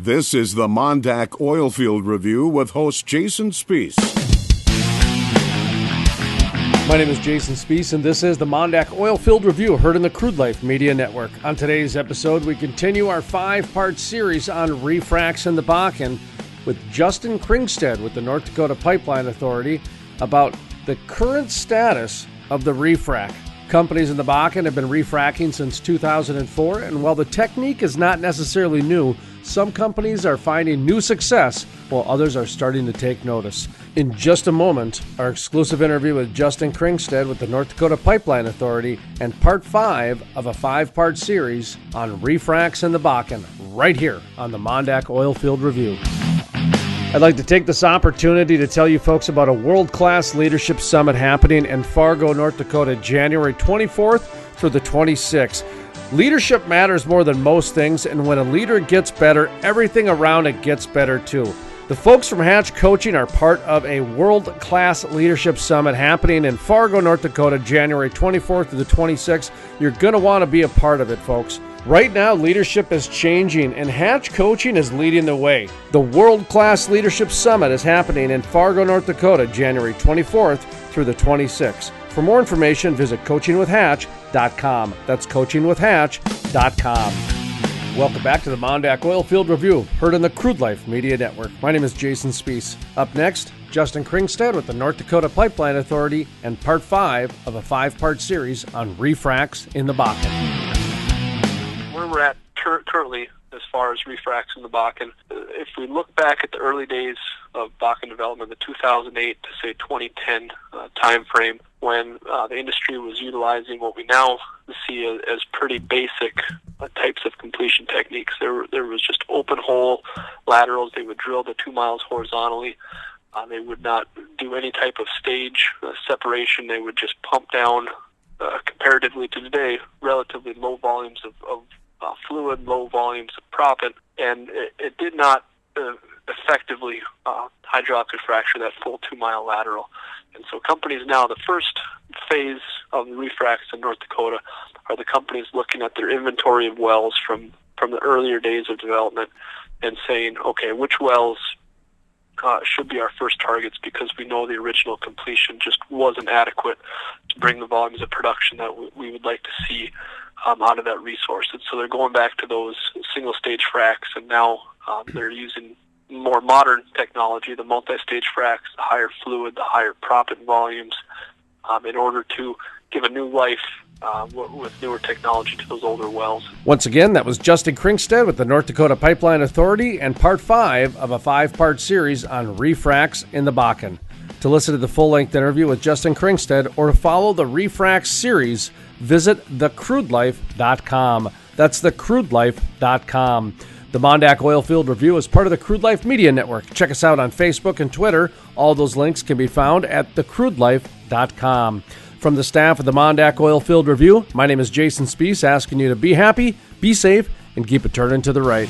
This is the MonDak OilField Review with host Jason Spees. My name is Jason Spees, and this is the MonDak OilField Review, heard in the Crude Life Media Network. On today's episode, we continue our 5-part series on ReFracs in the Bakken with Justin Kringstad with the North Dakota Pipeline Authority about the current status of the refrac. Companies in the Bakken have been refracking since 2004, and while the technique is not necessarily new, some companies are finding new success while others are starting to take notice. In just a moment, our exclusive interview with Justin Kringstad with the North Dakota Pipeline Authority and part 5 of a 5-part series on refracs in the Bakken, right here on the MonDak OilField Review. I'd like to take this opportunity to tell you folks about a world-class leadership summit happening in Fargo, North Dakota, January 24th through the 26th. Leadership matters more than most things, and when a leader gets better, everything around it gets better too. The folks from Hatch Coaching are part of a world-class leadership summit happening in Fargo, North Dakota, January 24th to the 26th. You're going to want to be a part of it, folks. Right now, leadership is changing, and Hatch Coaching is leading the way. The world-class leadership summit is happening in Fargo, North Dakota, January 24th through the 26th. For more information, visit coachingwithhatch.com. That's coachingwithhatch.com. Welcome back to the MonDak OilField Review, heard on the Crude Life Media Network. My name is Jason Spees. Up next, Justin Kringstad with the North Dakota Pipeline Authority and part 5 of a 5-part series on refracs in the Bakken. Where we're at currently as far as refracs in the Bakken, if we look back at the early days of Bakken development, the 2008 to say 2010 time frame, when the industry was utilizing what we now see as pretty basic types of completion techniques. There was just open hole laterals. They would drill the 2 miles horizontally. They would not do any type of stage separation. They would just pump down, comparatively to today, relatively low volumes of fluid, low volumes of proppant, and it did not effectively hydraulically fracture that full 2-mile lateral. And so companies now, the first phase of the refracs in North Dakota are the companies looking at their inventory of wells from the earlier days of development and saying, okay, which wells should be our first targets, because we know the original completion just wasn't adequate to bring the volumes of production that we would like to see out of that resource. And so they're going back to those single-stage fracs, and now they're using more modern technology, the multi-stage fracs, the higher fluid, the higher proppant volumes, in order to give a new life with newer technology to those older wells. Once again, that was Justin Kringstad with the North Dakota Pipeline Authority and part 5 of a 5-part series on refracs in the Bakken. To listen to the full-length interview with Justin Kringstad or to follow the refracs series, visit thecrudelife.com. That's thecrudelife.com. The MonDak OilField Review is part of the Crude Life Media Network. Check us out on Facebook and Twitter. All those links can be found at thecrudelife.com. From the staff of the MonDak OilField Review, my name is Jason Spees, asking you to be happy, be safe, and keep it turning to the right.